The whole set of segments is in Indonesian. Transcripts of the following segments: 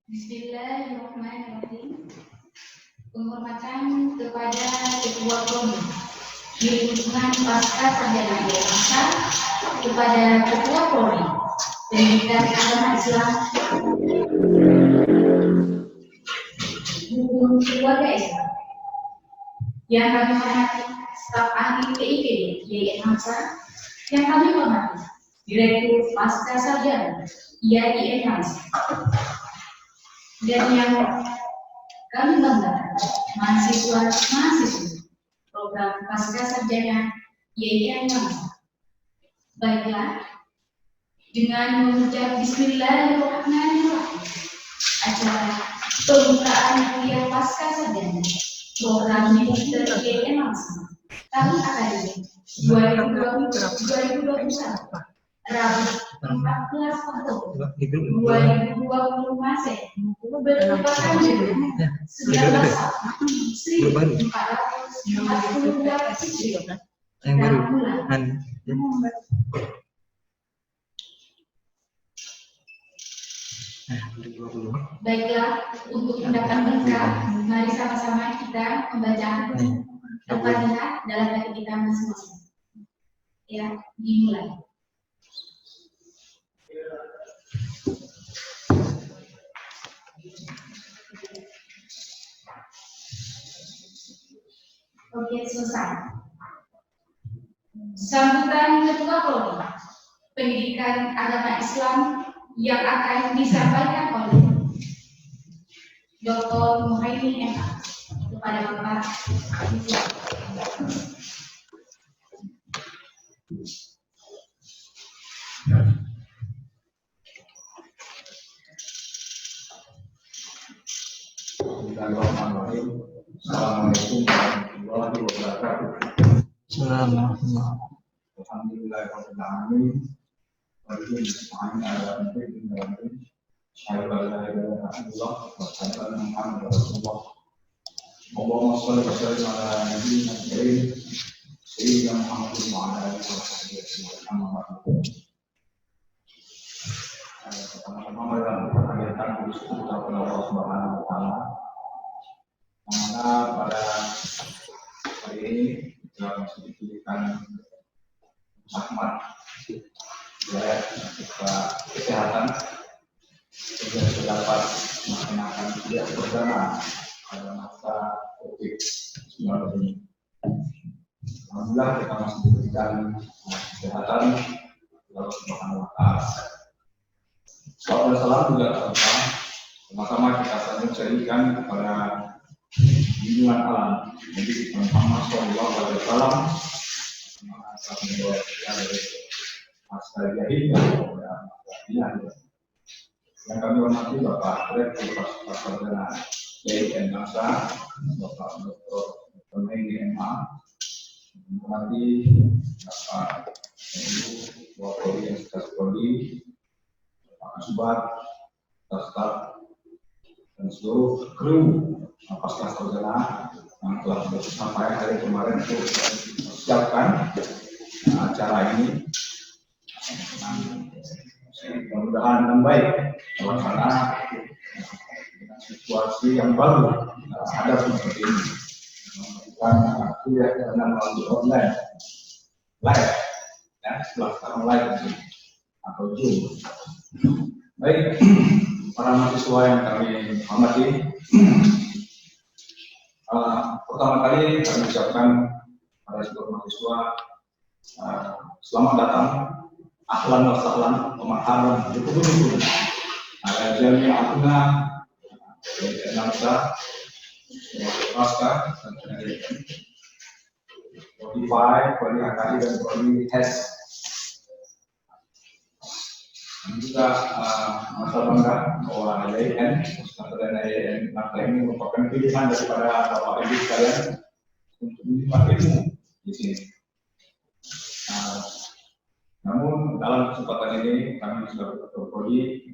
Bismillahirrahmanirrahim. Penghormatan kepada Ketua Prodi di lingkungan Pasca Sarjana Dewasa, kepada Ketua Prodi Pendidikan Agama Islam, Hukum Keluarga Islam, yang kami hormati staf ahli PIPD YIN Hamzah, yang kami hormati Direktur Pasca Sarjana YIN Hamzah, dan yang kami banggakan mahasiswa-mahasiswi program Pasca Sarjana YIN Hamzah. Baiklah, dengan mengucap Bismillahirrahmanirrahim, acara pembukaan kuliah Pasca Sarjana program Magister YIN Hamzah tahun akademik 2020-2021 Rabu 14 Oktober 2020 Masehi bertepatan dengan 19 1442 Hijriah dan bulan. Baiklah, untuk mendapat berkah, mari sama-sama kita membaca Al-Fatihah dalam hati kita masing-masing. Ya, dimulai. Oke, selesai. Sambutan Ketua Prodi Pendidikan Agama Islam yang akan disampaikan oleh Dr. Muhaimin M.A. kepada Bapak Ibu. Bismillahirrahmanirrahim. Assalamualaikum warahmatullahi wabarakatuh. Alhamdulillahirabbil alamin. Wa'alaikum salam warahmatullahi wabarakatuh. Allahumma shalli wa sallim ala nabiyyina karim sayyidina Muhammadin wa ala alihi wa sahbihi wasallam. Pertama-tama dalam kegiatan bersyukur kepada Allah Subhanahu wa taala. Mana pada hari ini kita masih diberikan rahmat ya, kita kesehatan sehingga dapat melaksanakan kuliah perdana pada masa COVID-19 ini. Alhamdulillah kita masih diberikan kesehatan Allah Subhanahu wa taala. Salam dan salam juga sama-sama kita sambut jadikan kepada lindungan alam Nabi Muhammad SAW yang kami hormati Bapak Direktur Pasca Sarjana YIN Hamzah, Bapak Dr. Muhaimin M.A. menghormati Bapak Ibu Ketua Prodi yang sudah prodi, Pak Subat, staf dan seluruh kru Pasca Sarjana yang telah sampai hari kemarin untuk mempersiapkan acara ini. Mudah-mudahan dengan baik terlaksana dengan situasi yang baru ada seperti ini. Melakukan kuliah dengan melalui online, live, ya, setelah sekarang live atau Zoom. Baik, para mahasiswa yang kami hormati, pertama kali kami ucapkan pada seluruh mahasiswa selamat datang, ahlan wa sahlan, pemahaman betul-betul ada jamiah Agna, YIN Hamzah, Pasca, Prodi Prodi AKI dan Prodi HES. Juga masa bangga bahwa YIN Hamzah ini merupakan pilihan daripada Bapak Ibu sekalian untuk menikmati ilmu di sini. Namun dalam kesempatan ini kami sudah berprodi,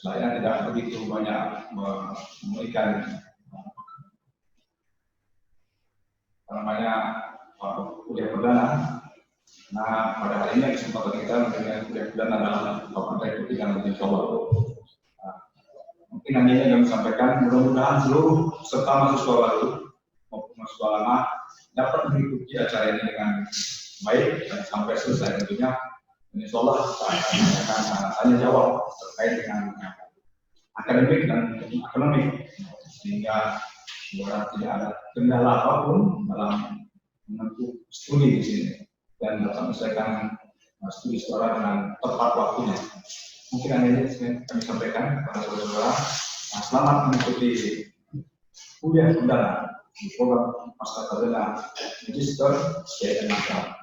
saya tidak begitu banyak memberikan kuliah perdana. Nah, pada hari ini kesempatan kita memberikan kuliah perdana dalam fakultas ketiga nanti coba mungkin ini yang kami sampaikan, mudah-mudahan seluruh serta mahasiswa baru maupun mahasiswa lama dapat mengikuti acara ini dengan baik dan sampai selesai tentunya. Insya Allah akan tanya jawab terkait dengan akademik dan ekonomi, sehingga tidak ada kendala apapun dalam menempuh studi di sini dan dapat menyelesaikan studi sekolah dengan tepat waktunya. Mungkin ini kami sampaikan kepada saudara-saudara. Selamat mengikuti kuliah undangan di program Pasca Sarjana Magister CIN Makassar.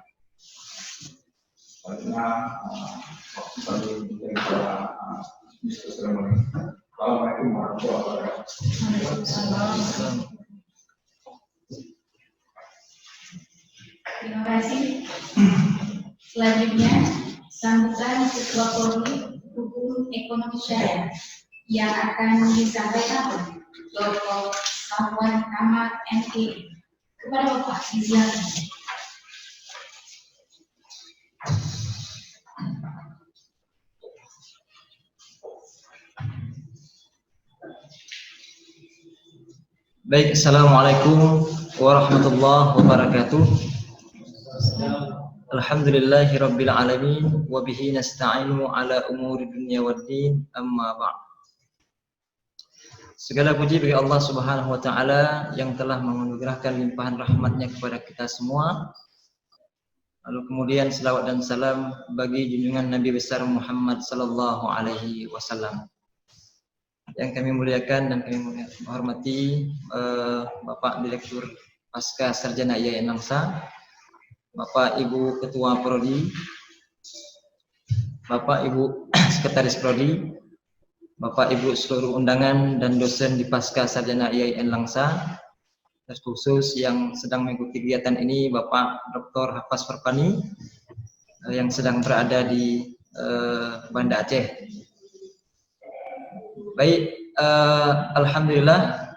Selanjutnya waktu kami diberikan kepada Mr. Seremoni. Assalamualaikum warahmatullahi wabarakatuh. Terima kasih. Selanjutnya, sambutan Ketua Prodi Hukum Ekonomi Syariah yang akan disampaikan Dr. Safwan Ahmad MPI. Kepada Bapak, silakan. Baik, Assalamualaikum warahmatullahi wabarakatuh. Alhamdulillahirabbil alamin wa bihi nasta'inu ala umuri dunya waddin, amma ba'd. Segala puji bagi Allah Subhanahu wa taala yang telah menganugerahkan limpahan rahmatnya kepada kita semua. Lalu kemudian selawat dan salam bagi junjungan Nabi besar Muhammad sallallahu alaihi wasallam. Yang kami muliakan dan kami hormati Bapak Direktur Pasca Sarjana IAIN Langsa, Bapak Ibu Ketua Prodi, Bapak Ibu Sekretaris Prodi, Bapak Ibu seluruh undangan dan dosen di Pasca Sarjana IAIN Langsa, terkhusus yang sedang mengikuti kegiatan ini Bapak Dr. Hafaz Farpani yang sedang berada di Banda Aceh. Baik, alhamdulillah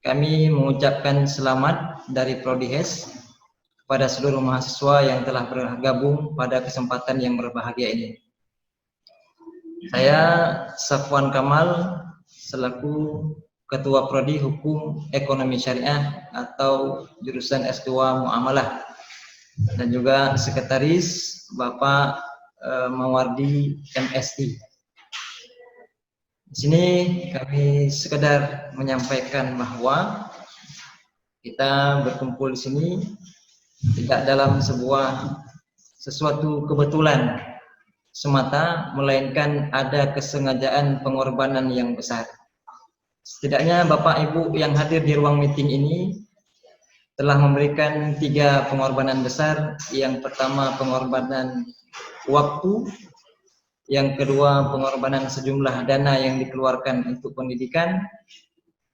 kami mengucapkan selamat dari Prodi HES kepada seluruh mahasiswa yang telah bergabung pada kesempatan yang berbahagia ini. Saya Safwan Kamal selaku Ketua Prodi Hukum Ekonomi Syariah atau jurusan S2 Muamalah dan juga Sekretaris Bapak Mawardi MSI. Di sini kami sekedar menyampaikan bahwa kita berkumpul di sini tidak dalam sesuatu kebetulan semata, melainkan ada kesengajaan pengorbanan yang besar. Setidaknya Bapak Ibu yang hadir di ruang meeting ini telah memberikan 3 pengorbanan besar. Yang pertama pengorbanan waktu, yang kedua pengorbanan sejumlah dana yang dikeluarkan untuk pendidikan,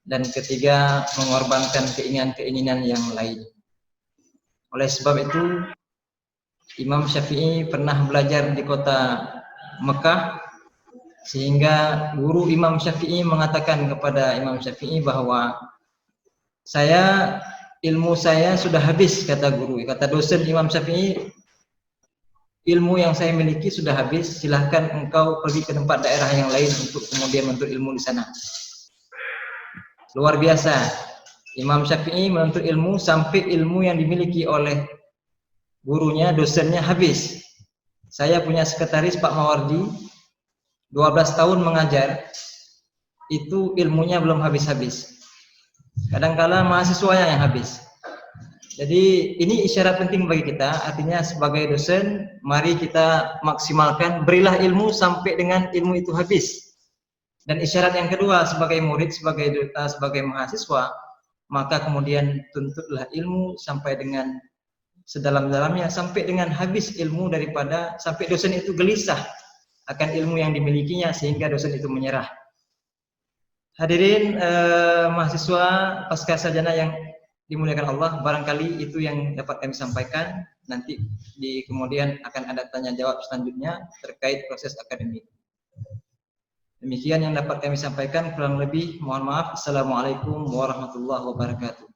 dan ketiga mengorbankan keinginan-keinginan yang lain. Oleh sebab itu Imam Syafi'i pernah belajar di kota Mekah, sehingga guru Imam Syafi'i mengatakan kepada Imam Syafi'i bahwa ilmu saya sudah habis, kata dosen Imam Syafi'i, ilmu yang saya miliki sudah habis, silahkan engkau pergi ke tempat daerah yang lain untuk kemudian menuntut ilmu di sana. Luar biasa, Imam Syafi'i menuntut ilmu sampai ilmu yang dimiliki oleh gurunya, dosennya habis. Saya punya sekretaris Pak Mawardi, 12 tahun mengajar, itu ilmunya belum habis-habis. Kadangkala mahasiswanya yang habis. Jadi ini isyarat penting bagi kita, artinya sebagai dosen, mari kita maksimalkan, berilah ilmu sampai dengan ilmu itu habis. Dan isyarat yang kedua, sebagai murid, sebagai mahasiswa, maka kemudian tuntutlah ilmu sampai dengan sedalam-dalamnya, sampai dengan habis ilmu, daripada sampai dosen itu gelisah akan ilmu yang dimilikinya sehingga dosen itu menyerah. Hadirin mahasiswa pasca sarjana yang dimuliakan Allah, barangkali itu yang dapat kami sampaikan. Nanti di kemudian akan ada tanya jawab selanjutnya terkait proses akademik. Demikian yang dapat kami sampaikan, kurang lebih mohon maaf. Assalamualaikum warahmatullahi wabarakatuh.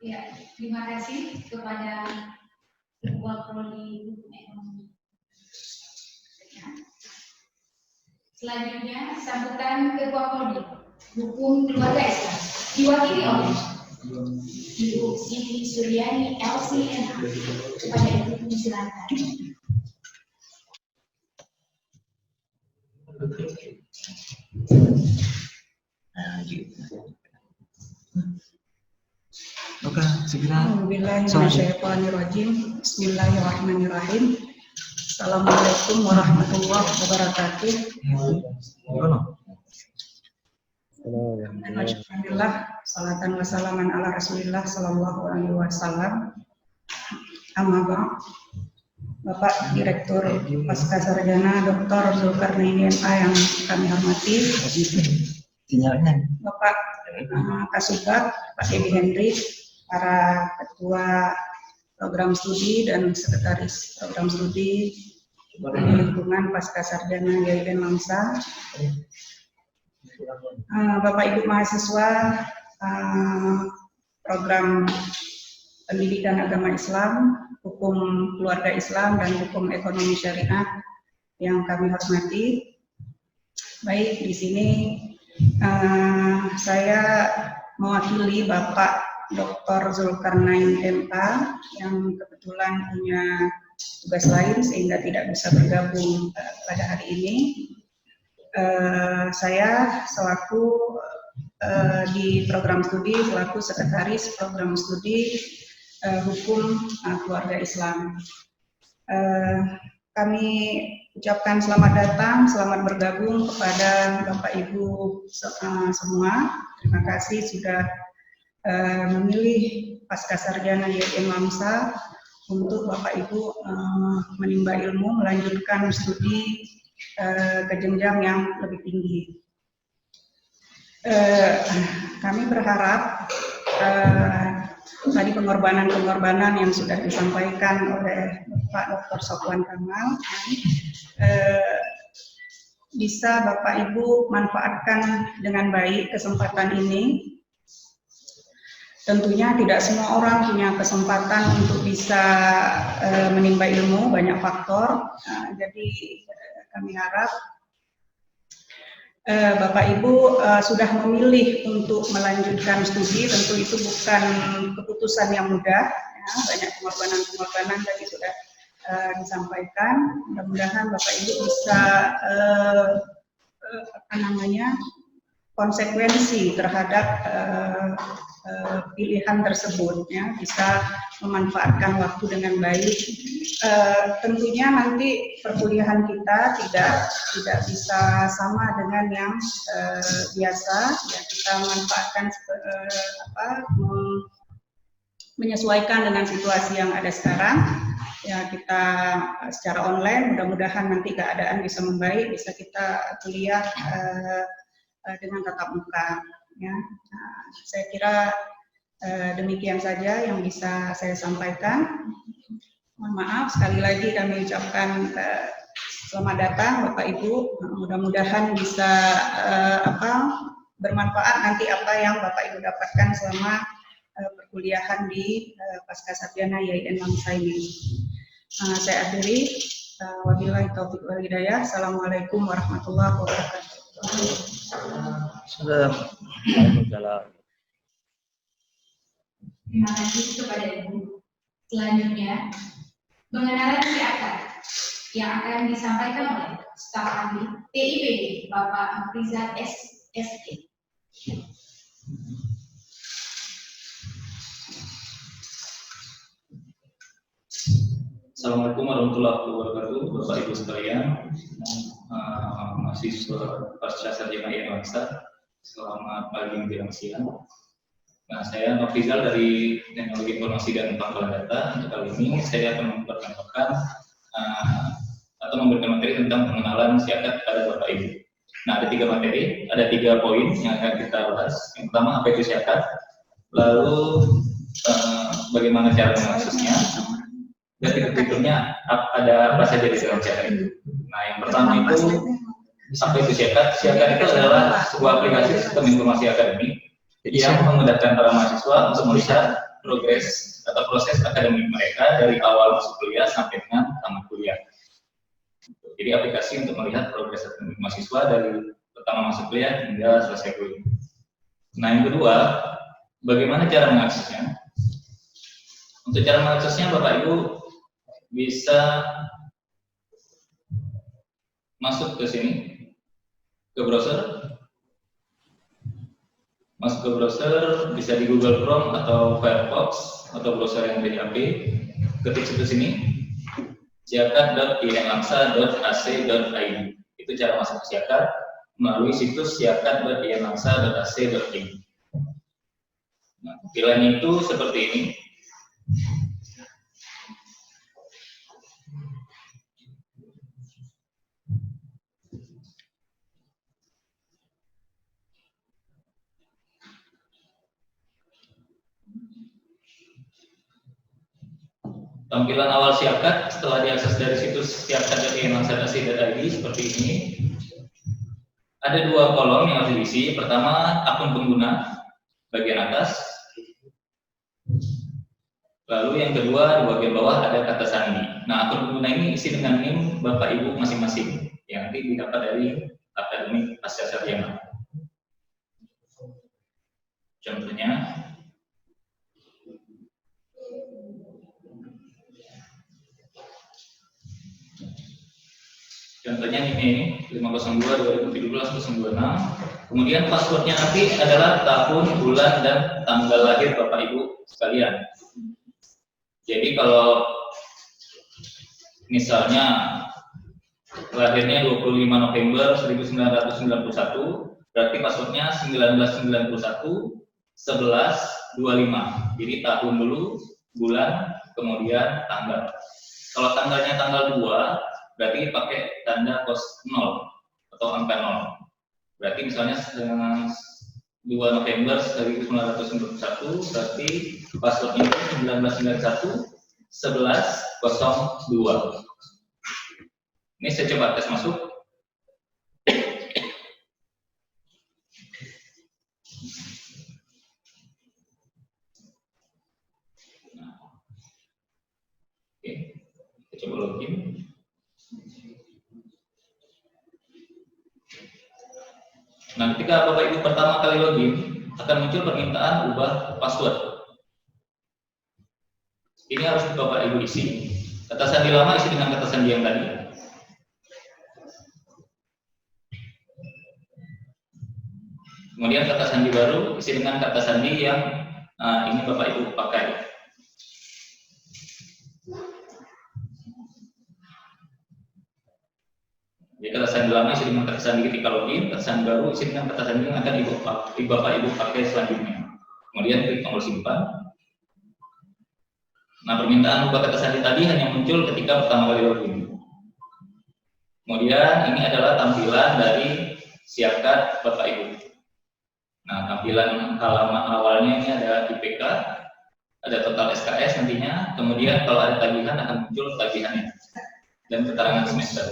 Ya, terima kasih kepada Ketua Prodi Hukum Ekonomi. Ya. Selanjutnya, sambutan Ketua Prodi Hukum Keluarga Islam diwakili oleh Ibu Siti Suryani LCMA. Kepada Ibu silakan. Oke, segera. Bismillahirrahmanirrahim. Bismillahirrahmanirrahim. Assalamualaikum warahmatullahi wabarakatuh. Alhamdulillah, salatan wassalaman ala Rasulillah sallallahu alaihi wasallam. Amma ba'd. Bapak Direktur Pasca Sarjana Dr. Zulkarnaini MA yang kami hormati, Bapak Kasubag, Pak Edi Henry, para ketua program studi dan sekretaris program studi lingkungan Pasca Sarjana YIN Lamsa, Bapak Ibu mahasiswa program pendidikan agama Islam, hukum keluarga Islam, dan hukum ekonomi syariah yang kami hormati. Baik, di sini saya mewakili Bapak Dr. Zulkarnain MK yang kebetulan punya tugas lain sehingga tidak bisa bergabung pada hari ini. Saya selaku di program studi, selaku sekretaris program studi hukum keluarga Islam. Kami ucapkan selamat datang, selamat bergabung kepada Bapak Ibu semua. Terima kasih sudah memilih Pasca Sarjana YIN Lamsa untuk Bapak Ibu menimba ilmu, melanjutkan studi ke jenjang yang lebih tinggi. Kami berharap tadi pengorbanan yang sudah disampaikan oleh Pak Dr. Sofwan Kamal bisa Bapak Ibu manfaatkan dengan baik kesempatan ini. Tentunya tidak semua orang punya kesempatan untuk bisa menimba ilmu, banyak faktor. Jadi kami harap Bapak Ibu sudah memilih untuk melanjutkan studi. Tentu itu bukan keputusan yang mudah, ya, banyak pengorbanan tadi sudah disampaikan. Mudah-mudahan Bapak Ibu bisa konsekuensi terhadap pilihan tersebut, ya, bisa memanfaatkan waktu dengan baik. Tentunya nanti perkuliahan kita tidak bisa sama dengan yang biasa, ya, kita manfaatkan menyesuaikan dengan situasi yang ada sekarang, ya, kita secara online. Mudah-mudahan nanti keadaan bisa membaik, bisa kita kuliah dengan tatap muka, ya. Nah, saya kira demikian saja yang bisa saya sampaikan. Mohon maaf, sekali lagi kami ucapkan selamat datang Bapak Ibu. Mudah-mudahan bisa bermanfaat nanti apa yang Bapak Ibu dapatkan selama perkuliahan di Pasca Sarjana YIN Lamsa ini. Saya akhiri. Wabillahi taufiq wal hidayah. Assalamualaikum warahmatullahi wabarakatuh. Terima kasih kepada Ibu. Selanjutnya, pengenalan siakat yang akan disampaikan oleh staf ahli PIPD Bapak Afrizal SST. Assalamualaikum warahmatullahi wabarakatuh, Bapak Ibu sekalian, mahasiswa Pasca Sarjana YIN Lamsa. Selamat pagi menjelang siang. Nah, saya Afrizal dari Teknologi Informasi dan Pengolahan Data. Untuk kali ini saya akan memperkenalkan atau memberikan materi tentang pengenalan siakat pada Bapak Ibu. Nah, ada 3 materi, ada 3 poin yang akan kita bahas. Yang pertama, apa itu siakat, lalu bagaimana cara mengaksesnya, dan berikutnya ada apa saja di dalam siakat itu. Nah, yang pertama itu apa itu siakat? Siakat itu adalah sebuah aplikasi sistem informasi akademik yang memudahkan para mahasiswa untuk melihat progres atau proses akademik mereka dari awal masuk kuliah sampai dengan tamat kuliah. Jadi aplikasi untuk melihat progres akademik mahasiswa dari pertama masuk kuliah hingga selesai kuliah. Nah, yang kedua, bagaimana cara mengaksesnya? Untuk cara mengaksesnya, Bapak Ibu bisa masuk ke sini, ke browser. Masuk ke browser, bisa di Google Chrome atau Firefox atau browser yang ada di HP. Ketik situs sini, siakat.inlangsa.ac.id. Itu cara masuk ke Siakat melalui situs siakat.inlangsa.ac.id. Nah, pilihan itu seperti ini. Tampilan awal Siakat setelah diakses dari situs siakat.inlangsa.ac.id seperti ini. Ada dua kolom yang harus diisi. Pertama, akun pengguna bagian atas. Lalu yang kedua, di bagian bawah ada kata sandi. Nah, akun pengguna ini isi dengan NIM Bapak Ibu masing-masing yang nanti didapat dari akademik pasca sarjana. Contohnya ini 502/2017-026. Kemudian passwordnya nanti adalah tahun, bulan, dan tanggal lahir Bapak Ibu sekalian. Jadi kalau misalnya lahirnya 25 November 1991, berarti passwordnya 1991 11 25. Jadi tahun dulu, bulan, kemudian tanggal. Kalau tanggalnya tanggal 2, berarti pakai tanda pos 0 atau angka 0. Berarti misalnya 2 November 1991, berarti passwordnya 1991 11 02. Ini saya coba tes masuk. Oke, kita coba login. Nah, ketika Bapak Ibu pertama kali login, akan muncul permintaan ubah password. Ini harus Bapak Ibu isi. Kata sandi lama isi dengan kata sandi yang tadi. Kemudian kata sandi baru isi dengan kata sandi yang ini Bapak Ibu pakai. Jadi kata sandi lama isi dengan kata sandi ketika login, kata sandi baru isi dengan kata sandi yang akan Bapak Ibu pakai selanjutnya. Kemudian klik tombol simpan. Nah, permintaan ubah kata sandi tadi hanya muncul ketika pertama kali login. Kemudian ini adalah tampilan dari Siakat Bapak Ibu. Nah, tampilan halaman awalnya ini ada IPK, ada total SKS nantinya. Kemudian kalau ada tagihan akan muncul tagihannya dan keterangan semester.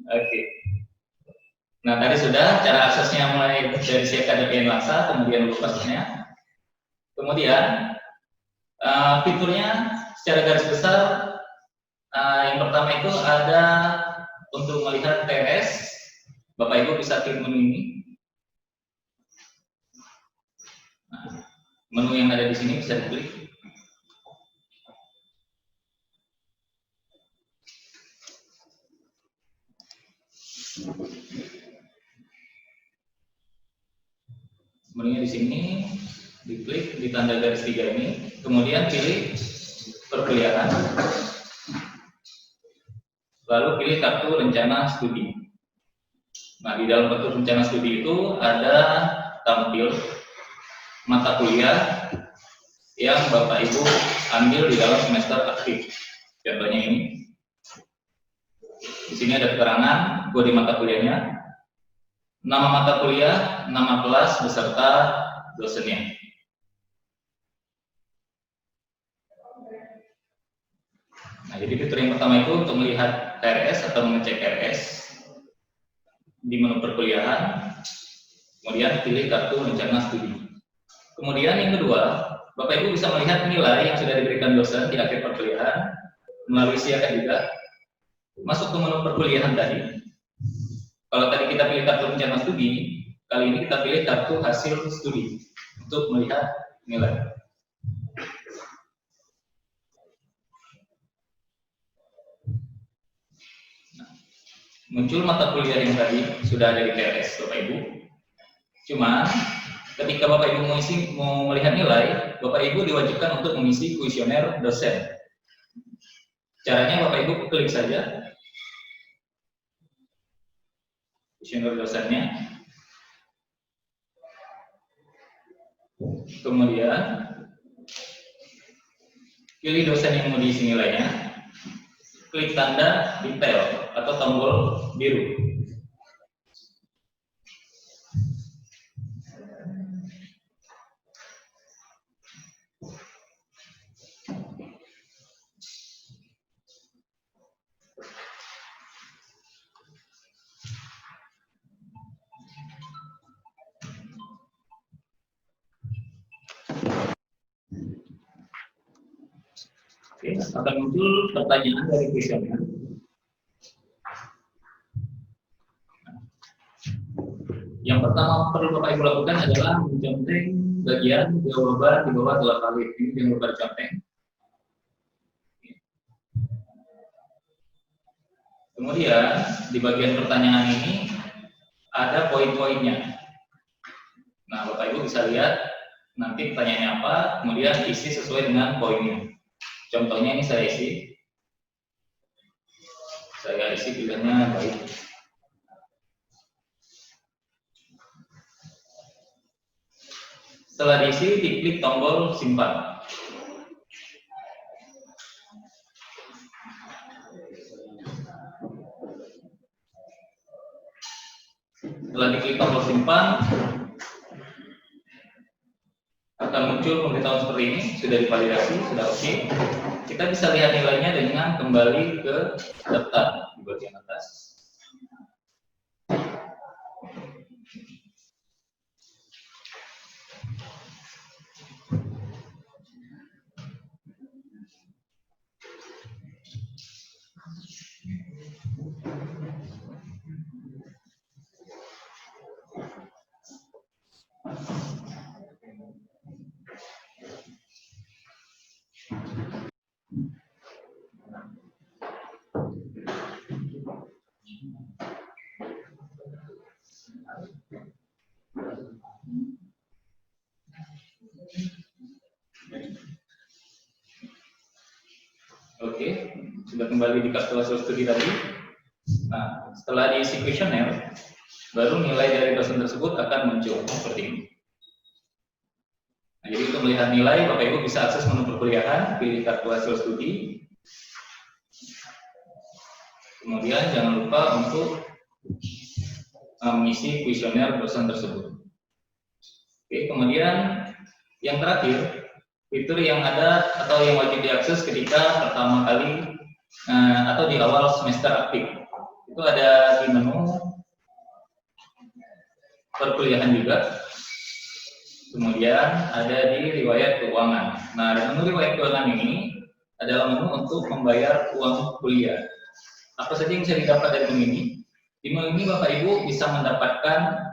Oke. Nah, tadi sudah cara aksesnya mulai dari Siakat.inlangsa, kemudian passwordnya. Kemudian fiturnya secara garis besar yang pertama itu ada untuk melihat TRS. Bapak Ibu bisa klik menu ini. Nah, menu yang ada di sini bisa diklik. Menunya di sini, diklik di tanda garis 3 ini, kemudian pilih perkuliahan, lalu pilih kartu rencana studi. Nah, di dalam kartu rencana studi itu ada tampil mata kuliah yang Bapak Ibu ambil di dalam semester aktif. Contohnya ini. Di sini ada keterangan kode mata kuliahnya, nama mata kuliah, nama kelas beserta dosennya. Nah, jadi fitur yang pertama itu untuk melihat TRS atau mengecek TRS. di menu perkuliahan, kemudian pilih kartu rencana studi. Kemudian yang kedua, Bapak Ibu bisa melihat nilai yang sudah diberikan dosen di akhir perkuliahan melalui siakan juga. Masuk ke menu perkuliahan tadi. Kalau tadi kita pilih kartu rencana studi, kali ini kita pilih kartu hasil studi untuk melihat nilai. Muncul mata kuliah yang tadi sudah ada di TLS Bapak Ibu. Cuma ketika Bapak Ibu mau melihat nilai, Bapak Ibu diwajibkan untuk mengisi kuesioner dosen. Caranya Bapak Ibu klik saja kuesioner dosennya. Kemudian pilih dosen yang mau diisi nilainya. Klik tanda detail atau tombol biru. Oke, akan muncul pertanyaan dari kuesioner. Yang pertama perlu Bapak Ibu lakukan adalah menconteng bagian jawaban di bawah dua kali. Ini jangan lupa diconteng. Kemudian di bagian pertanyaan ini ada poin-poinnya. Nah, Bapak Ibu bisa lihat nanti pertanyaannya apa, kemudian isi sesuai dengan poinnya. Contohnya ini saya isi pilihannya baik. Setelah diisi, diklik tombol simpan. Setelah diklik tombol simpan, akan muncul pemberitahuan seperti ini, sudah divalidasi, sudah oke. Kita bisa lihat nilainya dengan kembali ke daftar di bagian atas. Oke, sudah kembali di kartu hasil studi tadi. Nah, setelah diisi kuesioner, baru nilai dari dosen tersebut akan muncul seperti ini. Nah, jadi untuk melihat nilai, Bapak Ibu bisa akses menu perkuliahan, pilih kartu hasil studi. Kemudian jangan lupa untuk mengisi kuesioner dosen tersebut. Oke, kemudian yang terakhir, fitur yang ada atau yang wajib diakses ketika pertama kali atau di awal semester aktif. Itu ada di menu perkuliahan juga. Kemudian ada di riwayat keuangan. Nah, di menu riwayat keuangan ini adalah menu untuk membayar uang kuliah. Apa saja yang bisa didapat dari menu ini? Di menu ini Bapak Ibu bisa mendapatkan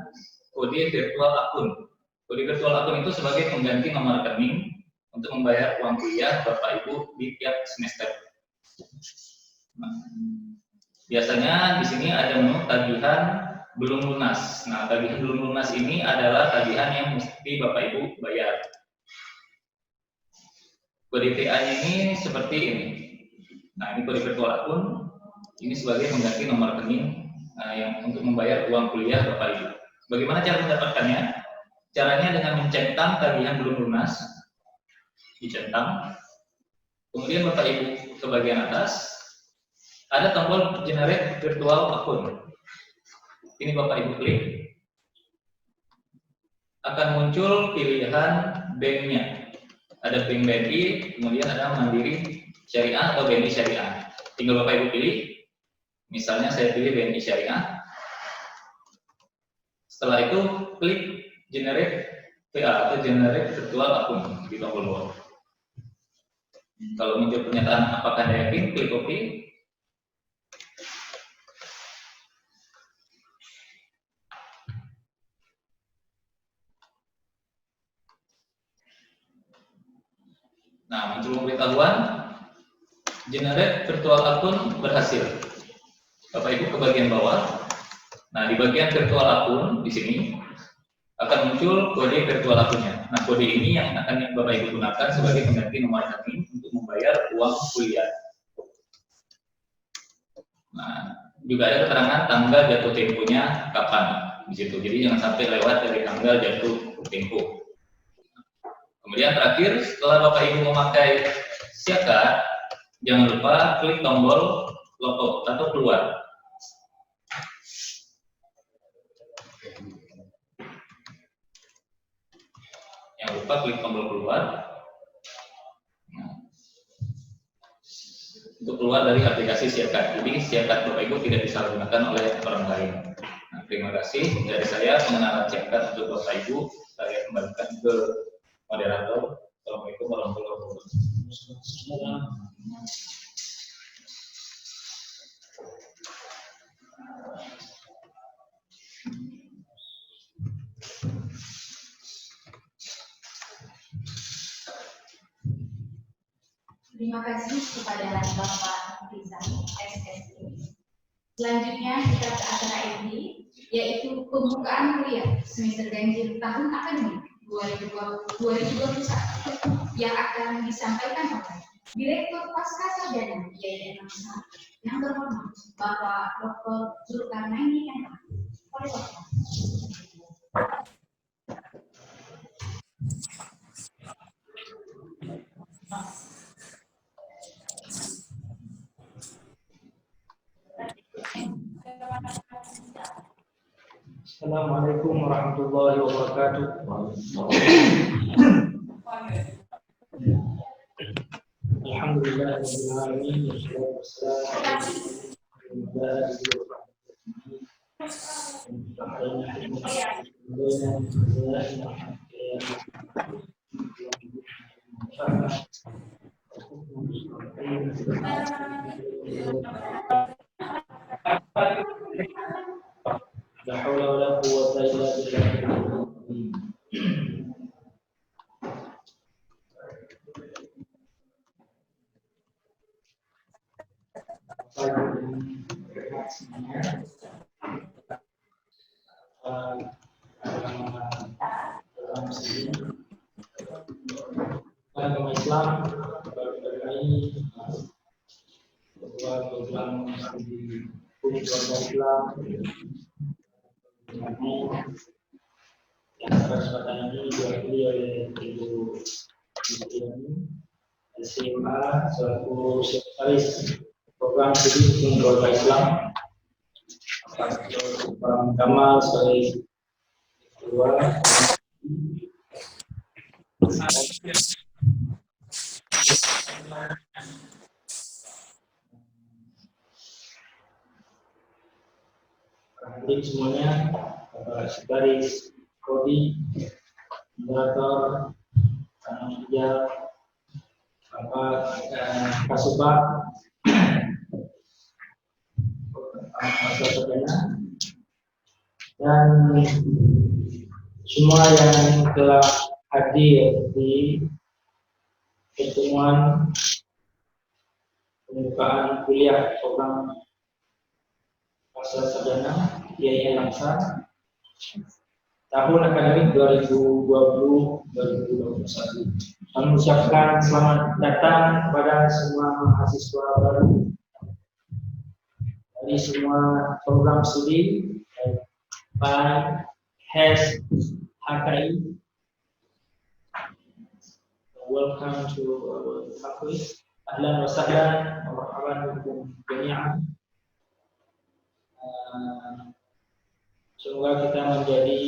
kode virtual akun. Kode virtual akun itu sebagai pengganti nomor rekening untuk membayar uang kuliah Bapak Ibu di tiap semester. Nah, biasanya di sini ada menu tagihan belum lunas. Nah, tagihan belum lunas ini adalah tagihan yang mesti Bapak Ibu bayar. Kode TA-nya ini seperti ini. Nah, ini kode virtual akun. Ini sebagai pengganti nomor rekening yang untuk membayar uang kuliah Bapak Ibu. Bagaimana cara mendapatkannya? Caranya dengan mencentang tagihan belum lunas. Dicentang, kemudian Bapak Ibu ke bagian atas ada tombol generate virtual akun. Ini Bapak Ibu klik, akan muncul pilihan banknya. Ada bank BNI, kemudian ada Mandiri Syariah atau BNI Syariah. Tinggal Bapak Ibu pilih. Misalnya saya pilih BNI Syariah. Setelah itu klik generate VA atau generate virtual akun di tombol bawah. Kalau muncul pernyataan apakah Anda yakin, klik copy. Nah, muncul pemberitahuan generate virtual akun berhasil. Bapak Ibu ke bagian bawah. Nah, di bagian virtual akun di sini akan muncul kode virtual akunnya. Nah, kode ini yang akan Bapak Ibu gunakan sebagai pengganti nomor rekening untuk membayar uang kuliah. Nah, juga ada keterangan tanggal jatuh temponya kapan di situ. Jadi jangan sampai lewat dari tanggal jatuh tempo. Kemudian terakhir, setelah Bapak Ibu memakai Siakat, jangan lupa klik tombol logout atau keluar. Jangan lupa klik tombol keluar. Nah, untuk keluar dari aplikasi Siakat. Jadi Siakat Bapak Ibu tidak disalahgunakan oleh orang lain. Nah, terima kasih dari saya pengenalan Siakat untuk Bapak Ibu. Saya kembalikan ke moderator. Assalamualaikum warahmatullahi wabarakatuh. Terima kasih kepada Bapak Rizal SSI. Selanjutnya kita ke acara inti, yaitu pembukaan kuliah semester ganjil tahun akademik 2021 yang akan disampaikan oleh Direktur Pascasarjana IAIN Makassar yang terhormat Bapak Dr. Zulkarnaini M.A. Oleh Bapak. Assalamualaikum warahmatullahi wabarakatuh. Alhamdulillahirabbil alamin wassalatu La haula wala quwwata illa billah. Agama Islam berkait program di Islam yang kesempatan ini diwakili oleh Ibu Yustiani SMA selaku sekretaris program studi keluarga Islam. Program Kamal sebagai ketua. Hadir semuanya, Bapak Sekretaris Kodi, Moderator, Panitia, Bapak Kasubag, dan semua yang telah hadir di pertemuan pembukaan kuliah program Pascasarjana IAIN Makassar tahun akademik 2020-2021. Kami mengucapkan selamat datang kepada semua mahasiswa baru dari semua program studi baik HES, HKI. Welcome to our faculty. Ahlan wa sahlan wa marhaban bikum jami'an. Semoga kita menjadi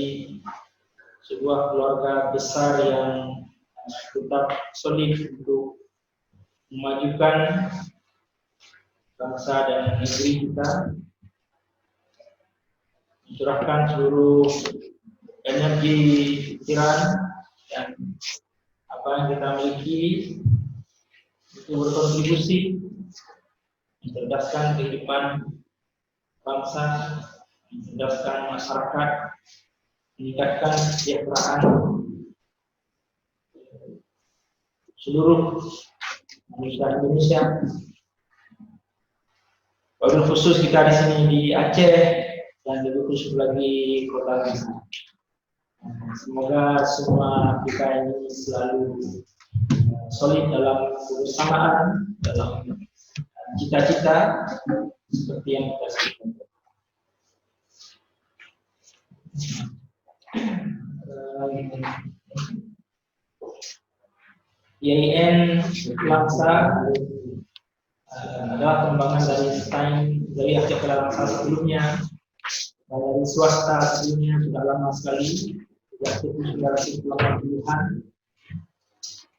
sebuah keluarga besar yang tetap solid untuk memajukan bangsa dan negeri kita. mencurahkan seluruh energi pikiran dan apa yang kita miliki untuk berkontribusi mencerdaskan kehidupan bangsa, mencerdaskan masyarakat, meningkatkan kesejahteraan seluruh manusia Indonesia. Wabil khusus kita di sini di Aceh dan lebih khusus lagi Kota Langsa. Semoga semua kita ini selalu solid dalam kebersamaan, dalam cita-cita seperti yang kita sebutkan. IAIN Langsa adalah pengembangan dari dari Aceh Langsa sebelumnya dan dari swasta sebelumnya sudah lama sekali, sejak 1980-an.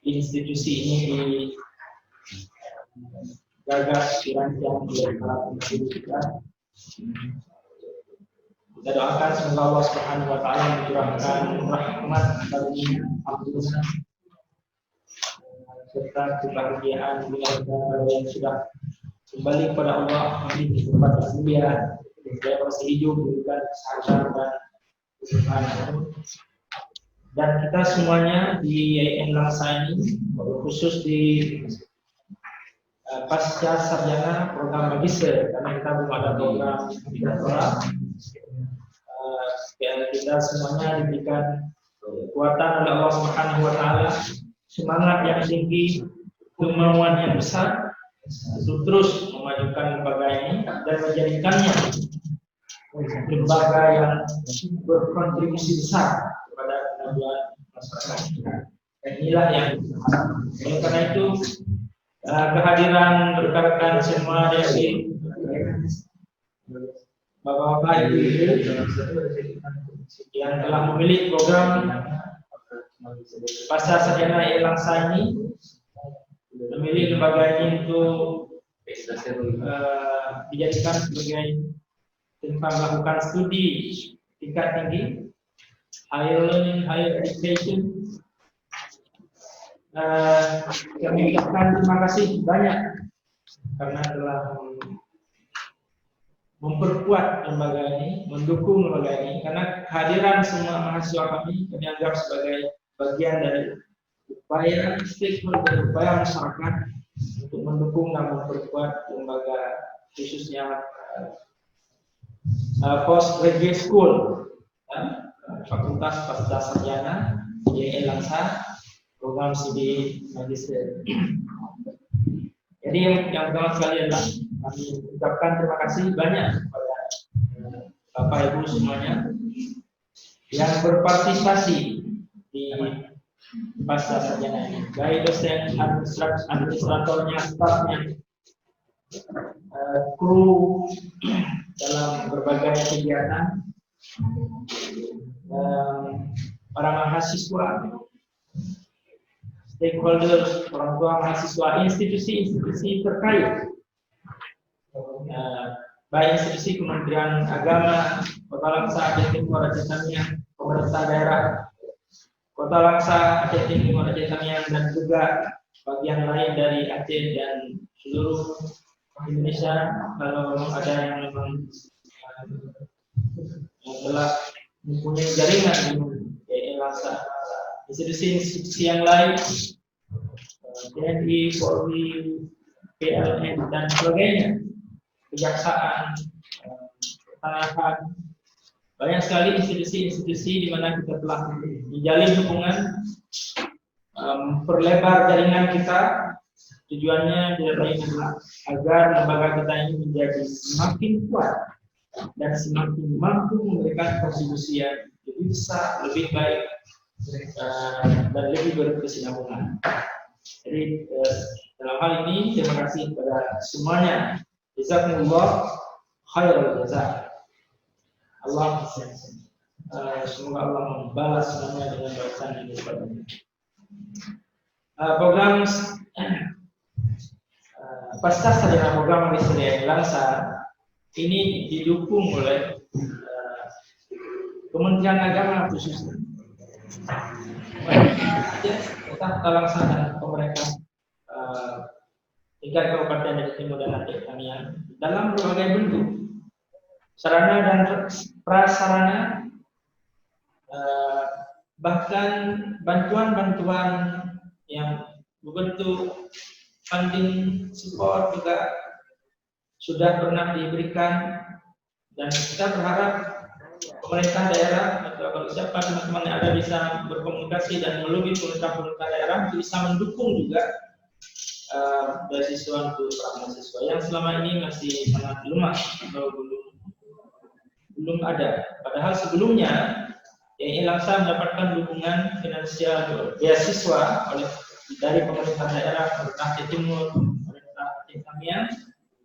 Institusi ini digagas dirancang oleh para pendiri kita. Kita doakan semoga Allah Subhanahu wa taala mencurahkan rahmat karunia ampunan serta kebahagiaan keluarga yang sudah kembali kepada Allah, amin, di tempat yang mulia, yang masih hidup diberikan kesehatan dan kesembuhan. Dan kita semuanya di IAIN Langsa ini, khusus di pasca sarjana program magister, karena kita belum ada program doktoral. Kita semuanya diberikan kekuatan oleh Allah Subhanahu wa taala, semangat yang tinggi, kemauan yang besar untuk terus memajukan lembaga ini dan menjadikannya lembaga yang berkontribusi besar kepada kemajuan masyarakat. Dan inilah yang oleh karena itu kehadiran rekan-rekan semua dari Bapak-bapak Ibu yang telah memilih program pasca sarjana IAIN Langsa ini, memilih lembaga ini untuk dijadikan sebagai tempat melakukan studi tingkat tinggi, higher learning, higher education. Kami ucapkan terima kasih banyak karena telah memperkuat lembaga ini, mendukung lembaga ini, karena kehadiran semua mahasiswa kami anggap sebagai bagian dari upaya stakeholder, upaya masyarakat untuk mendukung dan memperkuat lembaga, khususnya postgraduate school, fakultas pasca sarjana IAIN Langsa, program studi magister. Jadi yang pertama sekali adalah kami ucapkan terima kasih banyak kepada Bapak Ibu semuanya yang berpartisipasi di pasca sarjana ini, baik dosen, administratornya, stafnya, kru dalam berbagai kegiatan, para mahasiswa, stakeholders, orang tua mahasiswa, institusi-institusi terkait, baik institusi Kementerian Agama, Kota Langsa, Aceh Timur, Aceh Tamiang, pemerintah daerah Kota Langsa, Aceh Timur, Aceh Tamiang, dan juga bagian lain dari Aceh dan seluruh Indonesia. Kalau ada yang memang telah mempunyai jaringan di IAIN Langsa, institusi-institusi yang lain, TNI, Polri, PLN, dan sebagainya, kejaksaan, pertanahan, banyak sekali institusi-institusi di mana kita telah menjalin hubungan, perlebar jaringan kita. Tujuannya tidak lain adalah agar lembaga kita ini menjadi semakin kuat dan semakin mampu memberikan kontribusi yang lebih besar, lebih baik, dan lebih berkesinambungan. Jadi dalam hal ini terima kasih kepada semuanya. Jazakumullah khairal jazaa. Allah semoga Allah membalas semuanya dengan balasan yang berlimpah. Program pasca sarjana program magister IAIN Langsa ini didukung oleh Kementerian Agama khususnya. Kita laksana pemerintah tingkat kabupaten dari Timur dan Aceh Tamiang dalam berbagai bentuk sarana dan prasarana, bahkan bantuan-bantuan yang berbentuk funding support juga sudah pernah diberikan, dan kita berharap pemerintah daerah atau kalau siapa teman-teman yang ada bisa berkomunikasi dan melobi pemerintah daerah untuk bisa mendukung juga beasiswa untuk para mahasiswa yang selama ini masih sangat lemah atau belum ada. Padahal sebelumnya YI Langsa mendapatkan dukungan finansial beasiswa dari pemerintah daerah, pemerintah Aceh Timur, pemerintah Aceh Tamiang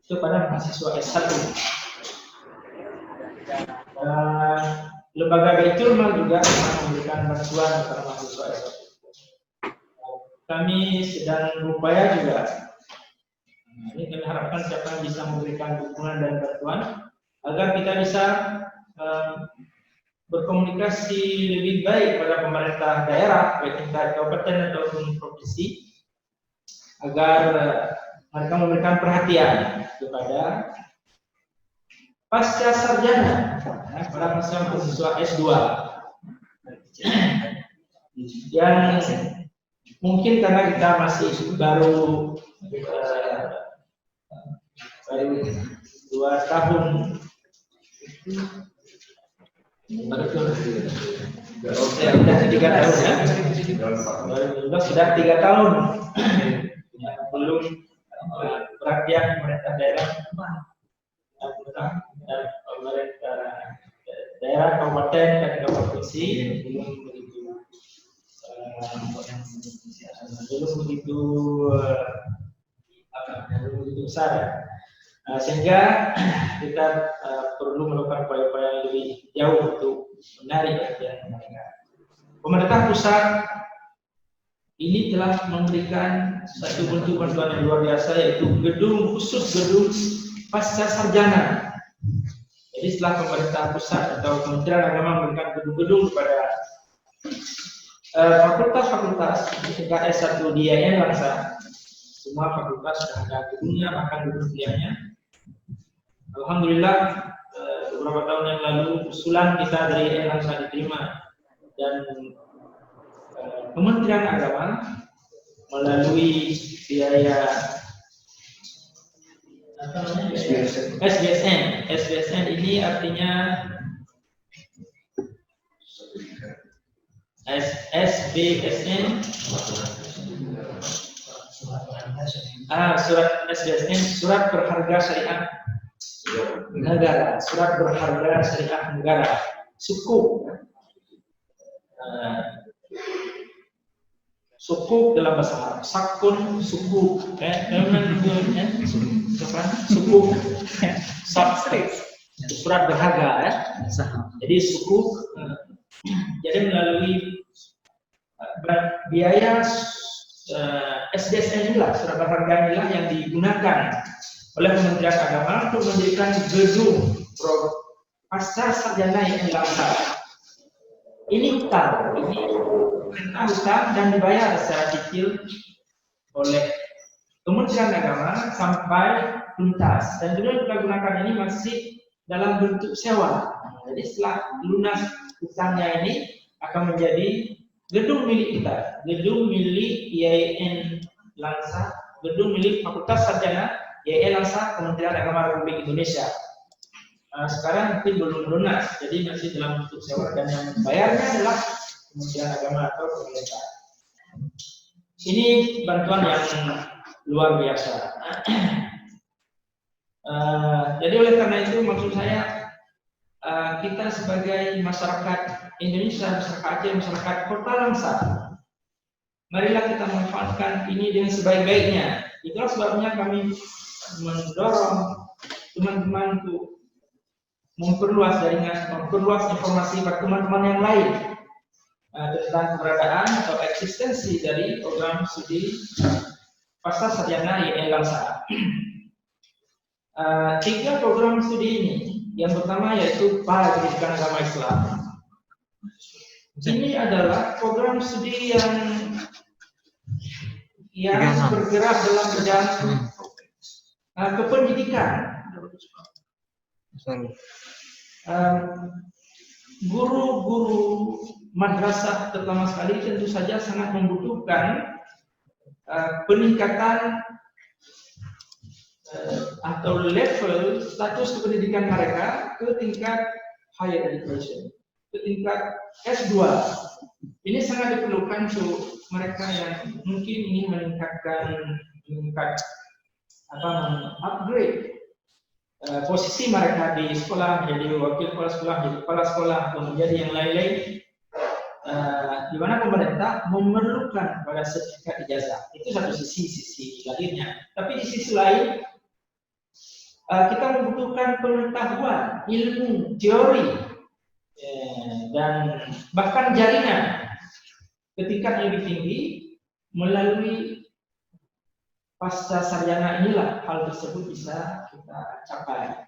itu pada mahasiswa S1. Lembaga Baitul Mal juga memberikan bantuan kepada mahasiswa S1. Kami sedang berupaya juga. Ini kami harapkan siapa yang bisa memberikan dukungan dan bantuan agar kita bisa berkomunikasi lebih baik pada pemerintah daerah, baik tingkat kabupaten ataupun provinsi, agar mereka memberikan perhatian kepada pasca sarjana, para mahasiswa S2 yang mungkin karena kita masih baru 2 tahun, sudah 3 tahun ya, sudah 3 tahun belum perhatian pemerintah daerah, pemerintah daerah, kabupaten dan provinsi belum begitu besar, sehingga kita perlu melakukan upaya-upaya lebih jauh untuk menarik perhatian mereka. Pemerintah pusat ini telah memberikan satu bentuk bantuan yang luar biasa, yaitu gedung pasca sarjana. Jadi setelah pemerintah pusat atau Kementerian Agama memberikan gedung-gedung kepada fakultas-fakultas di tingkat S1 di YI Langsa, semua fakultas sudah ada gedungnya, bahkan gedung kuliahnya. Alhamdulillah, beberapa tahun yang lalu usulan kita dari YI Langsa diterima, dan Kementerian Agama melalui biaya SBSN ini artinya SBSN, surat SBSN, surat berharga syariah negara, surat berharga syariah negara, sukuk. Sukuk dalam bahasa Arab, sakun sukuk, sukuk, surat berharga ya. Jadi sukuk, jadi melalui biaya SDSN inilah, surat berharga inilah yang digunakan oleh Kementerian Agama untuk mendirikan gedung pasca sarjana yang Langsa. Ini hutang, perintah hutang dan dibayar secara cicil oleh Kementerian Agama sampai tuntas. Dan juga kita gunakan ini masih dalam bentuk sewa. Jadi setelah lunas hutangnya ini akan menjadi gedung milik kita, gedung milik YIN Langsa, gedung milik Fakultas Sarjana YIN Langsa Kementerian Agama Republik Indonesia. Sekarang mungkin belum lunas, jadi masih dalam bentuk sewa, dan yang membayarnya adalah Kementerian Agama atau pemerintah. Ini bantuan yang luar biasa. Jadi oleh karena itu maksud saya, kita sebagai masyarakat Indonesia, masyarakat Aceh, masyarakat Kota Langsa, marilah kita memanfaatkan ini dengan sebaik-baiknya. Itulah sebabnya kami mendorong teman-teman untuk memperluas jaringan, memperluas informasi pada teman-teman yang lain tentang keberadaan atau eksistensi dari program studi pasca sarjana YIN Langsa. 3 program studi ini, yang pertama yaitu Pendidikan Agama Islam, Ini adalah program studi yang bergerak dalam bidang kependidikan. Guru-guru madrasah terutama sekali tentu saja sangat membutuhkan peningkatan atau level status kependidikan mereka ke tingkat higher education, ke tingkat S2. Ini sangat diperlukan untuk mereka yang mungkin ingin upgrade posisi mereka di sekolah, menjadi wakil kepala sekolah, menjadi kepala sekolah, atau menjadi yang lain-lain, di mana pemerintah memerlukan pada sertifikat ijazah. Itu satu sisi lahirnya. Tapi di sisi lain, kita membutuhkan pengetahuan, ilmu, teori, dan bahkan jaringan ke tingkat yang lebih tinggi melalui pasca sarjana. Inilah hal tersebut bisa kita capai.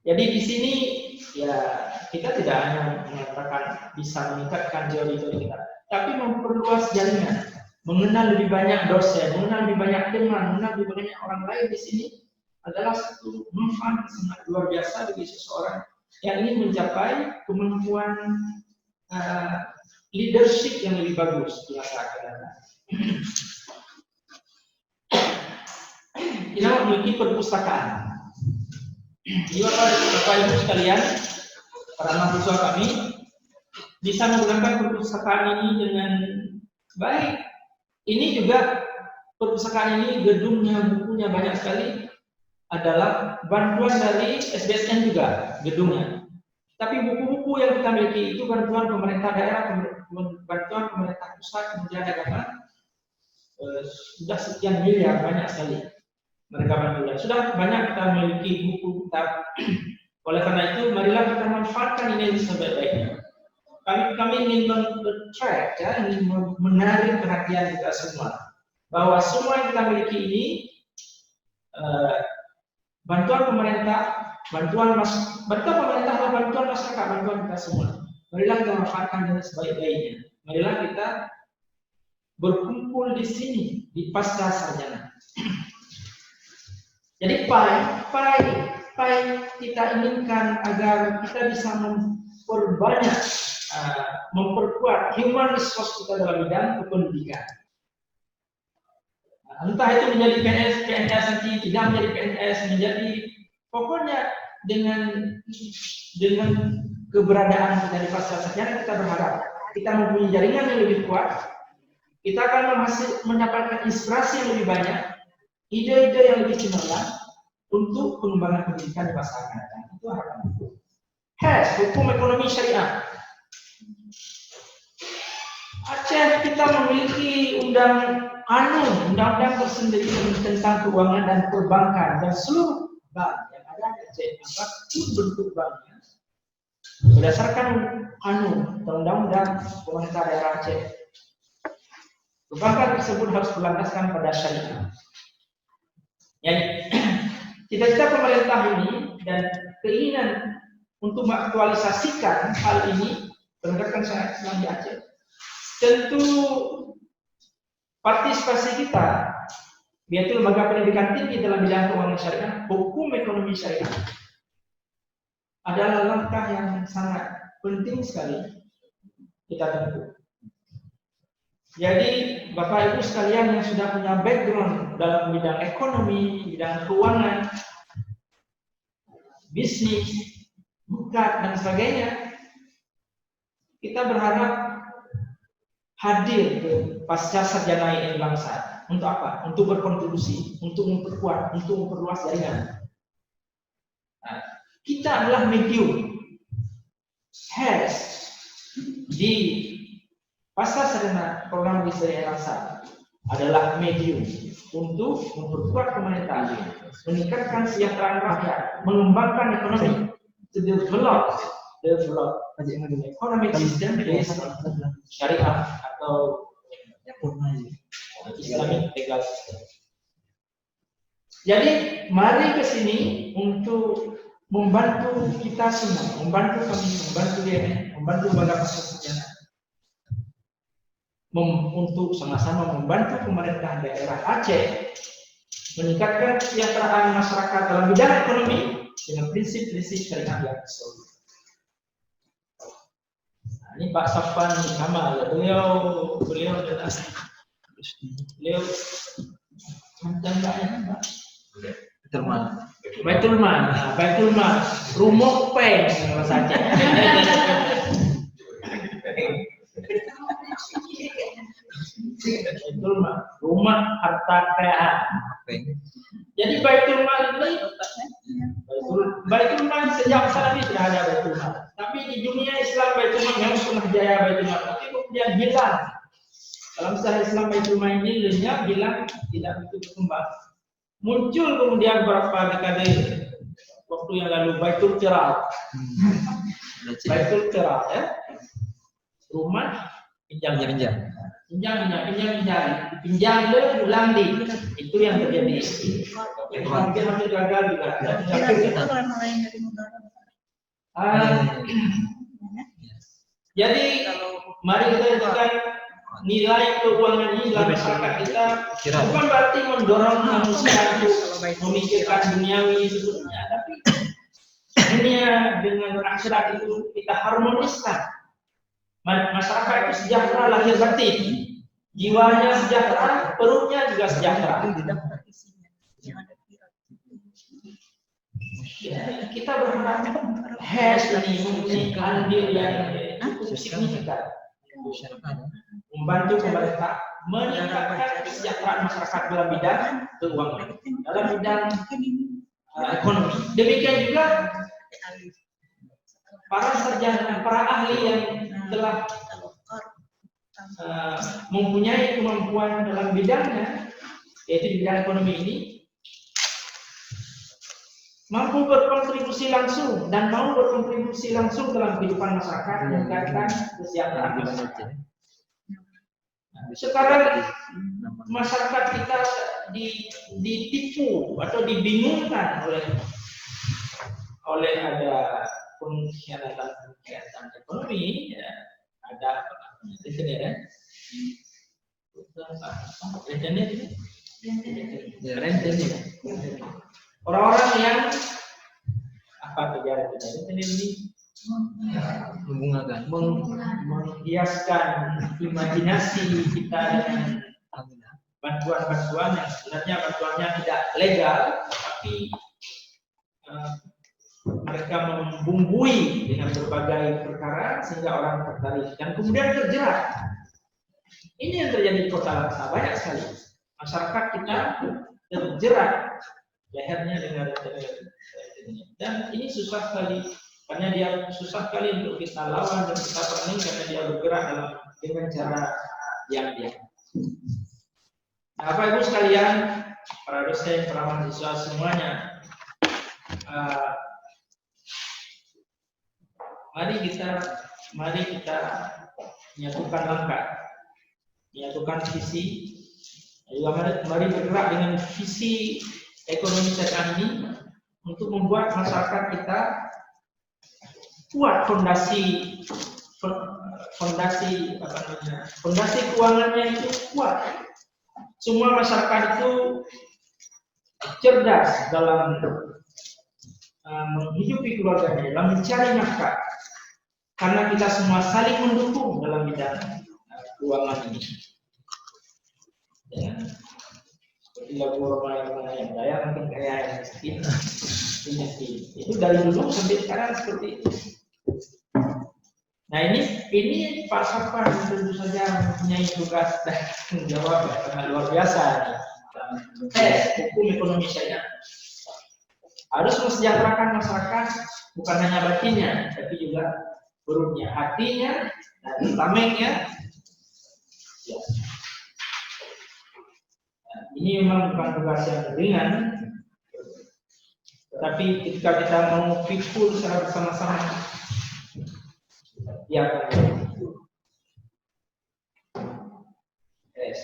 Jadi di sini ya kita tidak hanya mengatakan bisa meningkatkan teori-teori kita, tapi memperluas jaringan, mengenal lebih banyak dosen, mengenal lebih banyak teman, mengenal lebih banyak orang lain di sini adalah satu manfaat sangat luar biasa bagi seseorang yang ingin mencapai kemampuan leadership yang lebih bagus di masa akan datang. Kita memiliki perpustakaan. Jadi Bapak Ibu sekalian, para mahasiswa kami bisa menggunakan perpustakaan ini dengan baik. Ini juga perpustakaan ini gedungnya, bukunya banyak sekali, adalah bantuan dari SBSN juga gedungnya. Tapi buku-buku yang kita miliki itu bantuan pemerintah daerah, bantuan pemerintah pusat, kementerian agama, sudah sekian miliar, banyak sekali mereka bantuan. Sudah banyak kita memiliki buku kitab. Oleh karena itu, marilah kita manfaatkan ini sebaik-baiknya. Kami ingin men-track, ya, ingin menarik perhatian kita semua bahwa semua yang kita miliki ini bantuan pemerintah, bantuan pemerintah adalah bantuan masyarakat, bantuan kita semua. Marilah kita manfaatkan dengan sebaik-baiknya. Marilah kita berkumpul di sini di pasca sarjana. Jadi kita inginkan agar kita bisa memperkuat human resource kita dalam bidang kependidikan. Entah itu menjadi PNS nanti, tidak menjadi PNS, menjadi pokoknya dengan keberadaan kita di pasca sarjana, kita berharap kita mempunyai jaringan yang lebih kuat, kita akan mendapatkan inspirasi yang lebih banyak, ide-ide yang lebih cemerlang untuk pengembangan pendidikan di masa akan datang. Itu harapan itu. Hukum ekonomi syariah. Aceh kita memiliki undang-undang tersendiri tentang keuangan dan perbankan, dan seluruh bank yang ada di Aceh, apapun bentuk banknya, berdasarkan undang-undang pemerintah daerah Aceh, perbankan tersebut harus berlandaskan pada syariah. Jadi cita-cita pemerintah ini dan keinginan untuk mengaktualisasikan hal ini penegakan syariat Islam di Aceh, tentu partisipasi kita, yaitu lembaga pendidikan tinggi dalam bidang keuangan syariah, hukum ekonomi syariah, adalah langkah yang sangat penting sekali kita tempuh. Jadi Bapak Ibu sekalian yang sudah punya background dalam bidang ekonomi, bidang keuangan, bisnis, bukat dan sebagainya, kita berharap hadir ke pasca sarjana IAIN bangsa. Untuk apa? Untuk berkontribusi, untuk memperkuat, untuk memperluas jaringan. Nah, kita adalah medium di pasca sarjana program Wisdaya Rasa adalah medium untuk memperkuat pemerintahan, meningkatkan kesejahteraan rakyat, mengembangkan ekonomi, to develop economic system based on syariah atau Islamic legal system. Jadi mari ke sini untuk membantu kita semua, membantu kami, membantu dia, membantu lembaga persejarah untuk sama-sama membantu pemerintah daerah Aceh meningkatkan kesejahteraan masyarakat dalam bidang ekonomi dengan prinsip-prinsip syariah yang solid. Nah, ini Pak Safwan Kamal, beliau jelas, beliau mantan Pak. Baitul Mal, rumah peng saja. Baitul Mal, rumah harta kekayaan. Jadi Baitul Mal ini, Baitul Mal sejak Salafi sudah ada Baitul Mal. Tapi di dunia Islam Baitul Mal memang pernah jaya Baitul Mal, tapi kemudian hilang. Dalam sejarah Islam Baitul Mal ini lenyap, hilang, tidak begitu berkembang. Muncul kemudian beberapa dekade waktu yang lalu Baitul Qirat. Baitul Qirat, ya. Rumah pinjam, pinjam le ulang di. Itu yang terjadi. Hampir gagal juga. Jadi mari kita lakukan nilai keuangan ini dalam masyarakat kita bukan berarti mendorong manusia untuk memikirkan duniawi sebetulnya, tapi dunia dengan akhirat itu kita harmoniskan. Masyarakat itu sejahtera lahir batin, jiwanya sejahtera, perutnya juga sejahtera. Ya, kita berharap ini mempunyai andil yang cukup signifikan membantu pemerintah meningkatkan kesejahteraan masyarakat dalam bidang keuangan, dalam bidang ekonomi. Demikian juga para sarjana, para ahli yang telah mempunyai kemampuan dalam bidangnya, yaitu di bidang ekonomi ini, mampu berkontribusi langsung dan mau berkontribusi langsung dalam kehidupan masyarakat meningkatkan kesejahteraan masyarakat. Sekarang masyarakat kita ditipu atau dibingungkan oleh ada pengkhianatan ekonomi, ya, ada rentenir. Orang-orang yang apa terjadi ini menghiaskan imajinasi kita dengan bantuan-bantuan yang sebenarnya bantuannya tidak legal, tapi mereka membumbui dengan berbagai perkara sehingga orang tertarik dan kemudian terjerat. Ini yang terjadi di Kota Laksa, banyak sekali masyarakat kita terjerat lehernya dengan dan ini susah sekali, karena dia susah sekali untuk kita lawan dan kita perangi karena dia bergerak dengan cara yang dia. Nah, Bapak Ibu sekalian, para dosen, para mahasiswa semuanya, mari kita menyatukan langkah, menyatukan visi, mari bergerak dengan visi ekonomi syariah ini untuk membuat masyarakat kita kuat fondasi keuangannya itu kuat. Semua masyarakat itu cerdas dalam menghidupi keluarganya, dalam mencari nafkah, karena kita semua saling mendukung dalam bidang keuangan ini. Ya. Seperti orang yang kaya makin kaya yang miskin. Itu dari dulu sampai sekarang seperti itu. Nah ini Pak Safwan tentu saja mempunyai tugas dan tanggung jawab yang sangat luar biasa. Hukum ekonomi syariah harus mensejahterakan masyarakat, bukan hanya batinnya, tapi juga perutnya, hatinya, dan tamengnya. Ya. Nah, ini memang bukan tugas yang ringan, tetapi ketika kita mau pikul secara bersama-sama, dia akan begitu. Yes.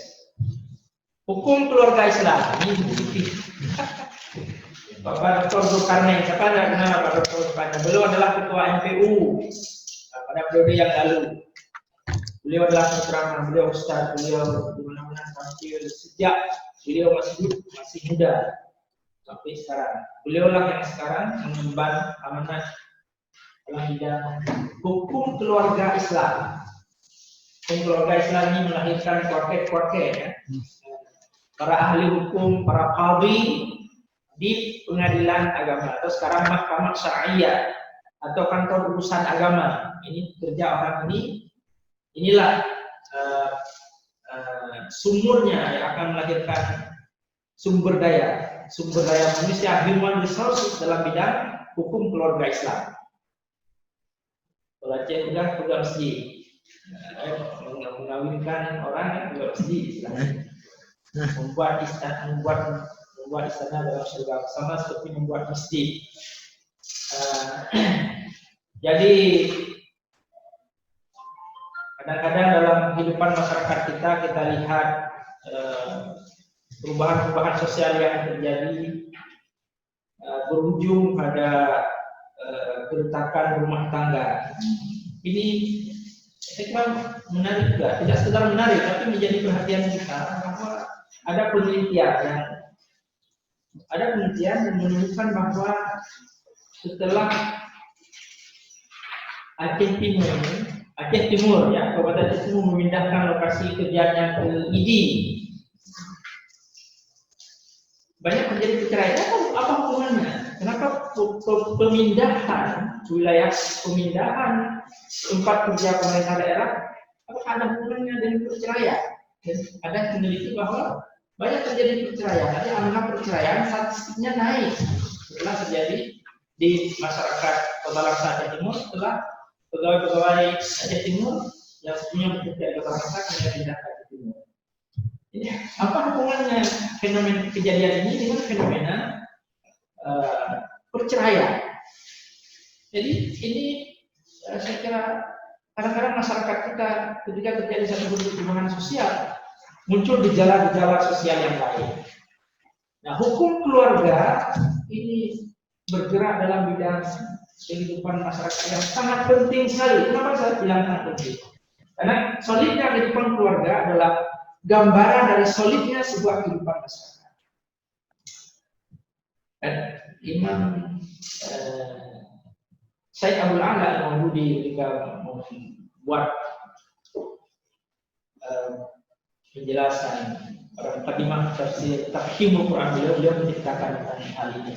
Hukum keluarga Islam ini begitu. Bapak Dr. Zulkarnain. Siapa yang kenal Pak Dr. Zulkarnain? Beliau adalah ketua MPU pada periode yang lalu. Beliau adalah penceramah, beliau ustaz, beliau di mana-mana tampil sejak beliau masih muda sampai sekarang. Beliau lah yang sekarang mengemban amanat dalam bidang hukum keluarga Islam. Hukum keluarga Islam ini melahirkan kuartet-kuartet ya. Para ahli hukum, para qadhi di pengadilan agama atau sekarang mahkamah syariah atau kantor urusan agama. Ini kerja orang ini. Inilah sumurnya yang akan melahirkan sumber daya manusia, human resources dalam bidang hukum keluarga Islam. Kalau Aceh udah pegang masjid, mengawinkan orang pegang masjid, membuat istana dalam surga sama seperti membuat masjid. Jadi kadang-kadang dalam kehidupan masyarakat kita lihat perubahan-perubahan sosial yang terjadi berujung pada keretakan rumah tangga. Ini saya kira menarik juga, tidak sekedar menarik, tapi menjadi perhatian kita bahwa ada penelitian yang menunjukkan bahwa setelah Aceh Timur ya, Kabupaten Aceh Timur memindahkan lokasi kerjanya ke ID. Banyak terjadi perceraian. Apa hubungannya? Kenapa pemindahan tempat kerja pemerintah daerah apakah ada hubungannya dengan perceraian? Dan ada peneliti bahwa banyak terjadi perceraian. Nanti angka perceraian statistiknya naik setelah terjadi di masyarakat Kota Langsa Aceh Timur setelah pegawai-pegawai Aceh Timur yang sebelumnya bekerja di Kota Langsa kemudian pindah ke Aceh Timur. Ini apa hubungannya fenomena kejadian ini dengan fenomena perceraian? Jadi ini saya kira kadang-kadang masyarakat kita ketika terjadi satu bentuk hubungan sosial muncul gejala-gejala sosial yang lain. Nah, hukum keluarga ini bergerak dalam bidang kehidupan masyarakat yang sangat penting sekali. Kenapa saya bilang sangat penting? Karena solidnya kehidupan keluarga adalah gambaran dari solidnya sebuah kehidupan masyarakat. Dan Imam Syekh Abdul A'la Al-Maududi ketika membuat penjelasan pada mukadimah tafsir Tafhimul Quran beliau menceritakan tentang hal ini.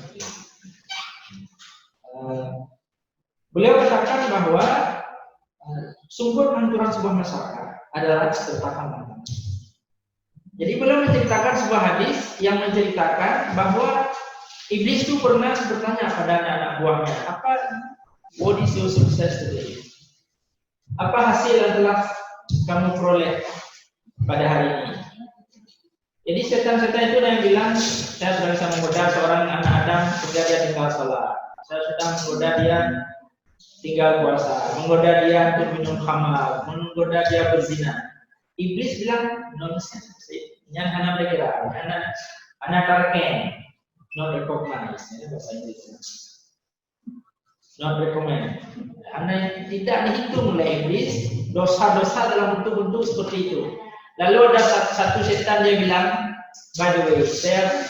Beliau katakan bahwa sumber kehancuran sebuah masyarakat adalah keretakan agama. Jadi beliau menceritakan sebuah hadis yang menceritakan bahwa iblis itu pernah bertanya pada anak-anak buahnya, what is your success today? Apa hasil yang telah kamu peroleh pada hari ini? Jadi setan-setan itu yang bilang, saya sudah bisa menggoda seorang anak Adam sehingga dia tinggal sholat. Saya sudah menggoda dia tinggal puasa, menggoda dia untuk minum khamar, menggoda dia berzina. Iblis bilang, nonsense. Yang anak berkira, anak tarken, not recognized. Ini bahasa Inggris. Not recommend. Anak tidak dihitung oleh iblis dosa-dosa dalam bentuk-bentuk seperti itu. Lalu ada satu setan dia bilang, by the way, saya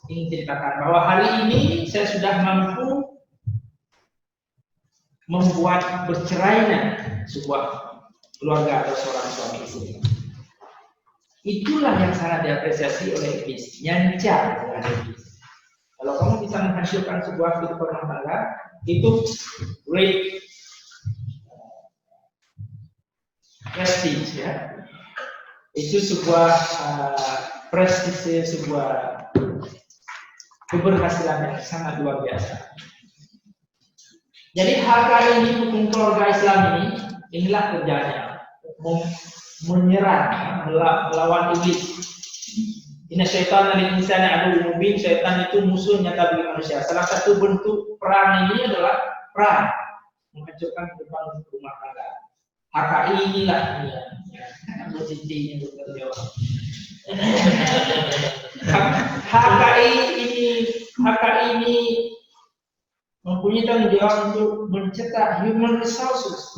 ingin ceritakan bahwa hari ini saya sudah mampu membuat bercerainya sebuah keluarga atau seorang suami istri. Itulah yang sangat diapresiasi oleh iblis, nyancar dengan iblis. Kalau kamu bisa menghasilkan sebuah kehidupan rumah tangga, itu great prestige ya. Itu sebuah prestise, sebuah keberhasilan yang sangat luar biasa. Jadi kali ini hukum keluarga Islam inilah kerjanya, menyerang, melawan iblis. Inna syaitan lil insani aduwwun mubin, syaitan itu musuh nyata bagi manusia. Salah satu bentuk perang ini adalah perang menghancurkan kehidupan rumah tangga. HKI inilah ini ya, posisi ini bekerja. HKI ini mempunyai tanggung jawab untuk mencetak human resources,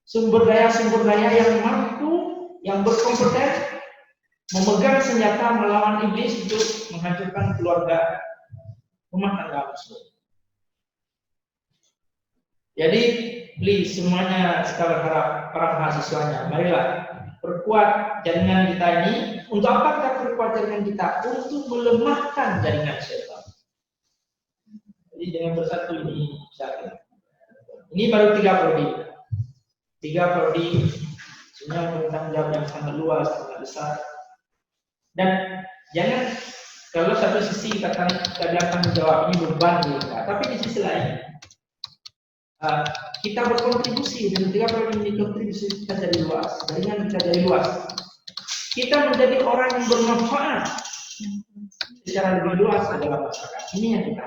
sumber daya yang mampu, yang berkompeten, memegang senjata melawan iblis untuk menghancurkan keluarga rumah tangga muslim. Jadi, please semuanya sekali harap para mahasiswanya, marilah perkuat jaringan kita ini. Untuk apa kita perkuat jaringan kita? Untuk melemahkan jaringan syaitan. Jadi jangan bersatu ini syaitan. Ini baru 3 prodi. 3 prodi sebenarnya tentang jawab yang sangat luas, sangat besar. Dan jangan kalau satu sisi kita akan menjawab ini beban kita, tapi di sisi lain kita berkontribusi dan 3 prodi ini kontribusi kita jadi luas, jaringan kita jadi luas. Kita menjadi orang yang bermanfaat secara lebih luas dalam masyarakat. Ini yang kita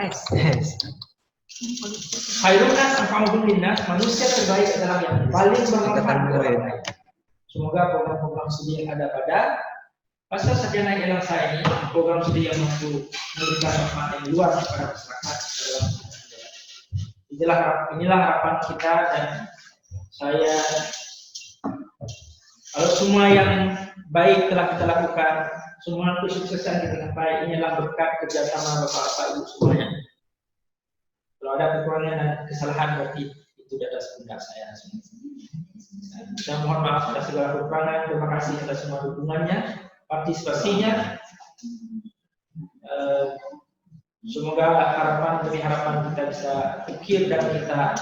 Khairun nas anfa'uhum linnas, manusia terbaik adalah yang paling bermanfaat. Semoga program-program studi yang ada pada masa sarjana yang saya ini, program studi yang mampu memberikan manfaat yang luas kepada masyarakat. Inilah harapan kita, dan saya kalau semua yang baik telah kita lakukan, semua kesuksesan kita capai, inilah berkat kerjasama Bapak-Bapak Ibu semuanya. Kalau ada kekurangan dan kesalahan berarti itu atas kehendak saya. Saya mohon maaf atas segala kekurangan. Terima kasih atas semua dukungannya, partisipasinya. Semoga harapan kita bisa ukir dan kita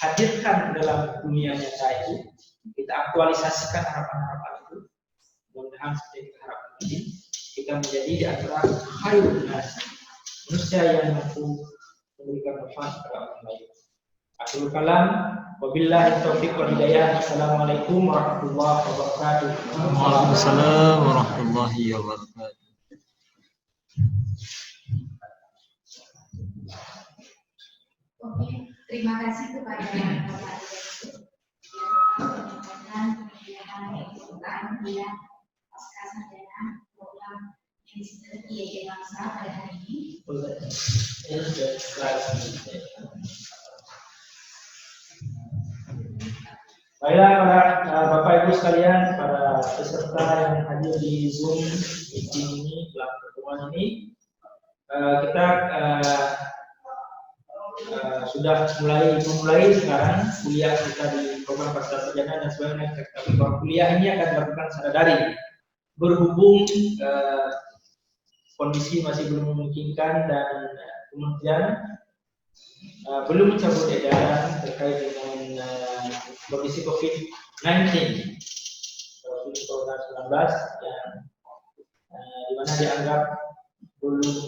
hadirkan dalam dunia nyata itu. Kita aktualisasikan harapan-harapan itu. Mudah-mudahan seperti yang kita harapkan tadi, kita menjadi di antara khairun nas, manusia yang mampu memberikan manfaat kepada orang lain. Akhirul kalam, wabillahi taufiq wal hidayah. Assalamualaikum warahmatullahi wabarakatuh. Waalaikumsalam warahmatullahi wabarakatuh. Oke, terima kasih kepada Bapak dan pembukaan kuliah pasca sarjana program Minister IAG Bangsa pada hari ini. Baiklah para Bapak Ibu sekalian, para peserta yang hadir di Zoom meeting ini, dalam pertemuan ini, kita sudah memulai sekarang kuliah kita di program pasca sarjana dan sebagainya. Tapi kuliah ini akan dilakukan secara daring. Berhubung kondisi masih belum memungkinkan dan kemudian belum mencabut edaran terkait dengan kondisi COVID-19 yang dimana dianggap belum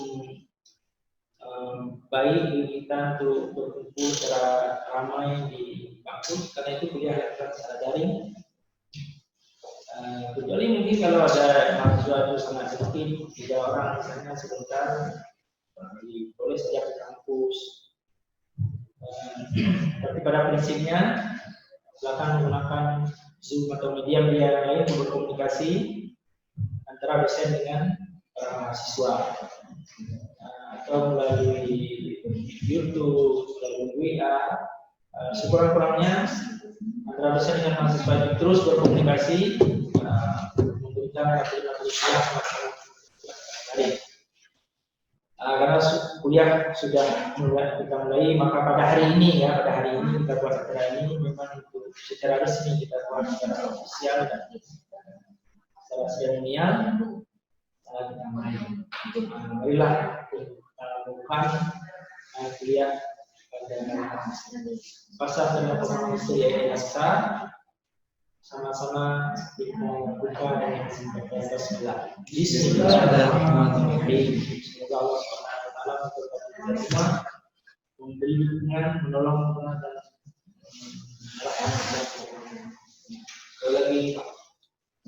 baik bagi kita untuk berkumpul secara ramai di kampus, karena itu kuliah dilakukan secara daring. Kecuali mungkin kalau ada mahasiswa itu sangat sedikit, 3 orang misalnya sebentar, boleh saja ke kampus. Tapi pada prinsipnya silakan menggunakan Zoom atau media lain untuk berkomunikasi antara dosen dengan mahasiswa, atau melalui YouTube, melalui WA. Sekurang-kurangnya antara dosen dengan mahasiswa itu terus berkomunikasi, memberikan materi-materi kuliah tadi. Karena kuliah sudah kita mulai, maka pada hari ini kita buat acara ini memang untuk secara resmi kita buat secara ofisial dan secara seremonial. Kita mulai. Marilah bukan kuliah pada pasca sarjana program studi IAG sama-sama kita buka dengan bismillah. Bismillahirrahmanirrahim. Semoga Allah Subhanahu wa taala memberkati kita semua, memberi dukungan, menolong dan sekali lagi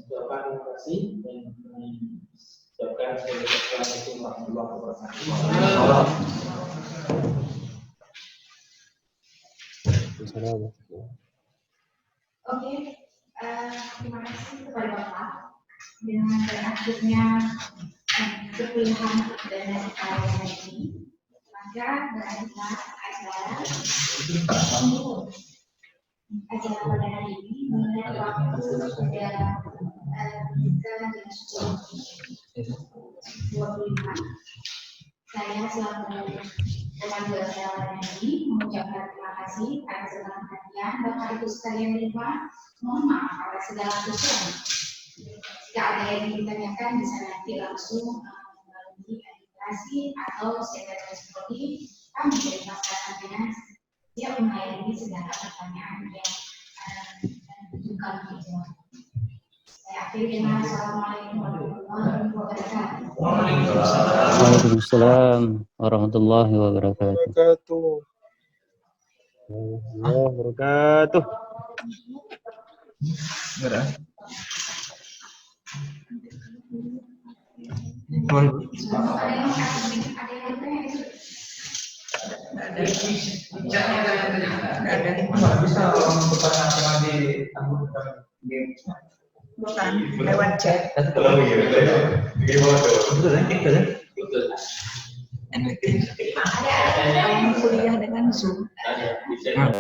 ucapkan terima kasih dan ucapkan assalamualaikum warahmatullahi wabarakatuh. Oke, terima kasih kepada Bapak dengan berakhirnya kepilihan dana sekalian ini, maka berakhirlah acara pada hari ini mengenai waktu sudah kita dengan 25. Saya selaku pemandu acara ini mengucapkan terima kasih atas segala perhatian Bapak Ibu sekalian lima. Mohon maaf atas segala kesalahan. Jika ada yang ditanyakan bisa nanti langsung melalui administrasi atau sekretariat seperti kami dari Masyarakat Finans siap melayani segala pertanyaan yang ditunjukkan di jawab. Saya akhiri dengan Assalamualaikum warahmatullahi wabarakatuh. Waalaikumsalam warahmatullahi wabarakatuh. Wabarakatuh. Enggak. Bisa pertanyaan di game. Bukan lewat chat. Oh iya, Betul. Kuliah dengan Zoom. Ada, bisa.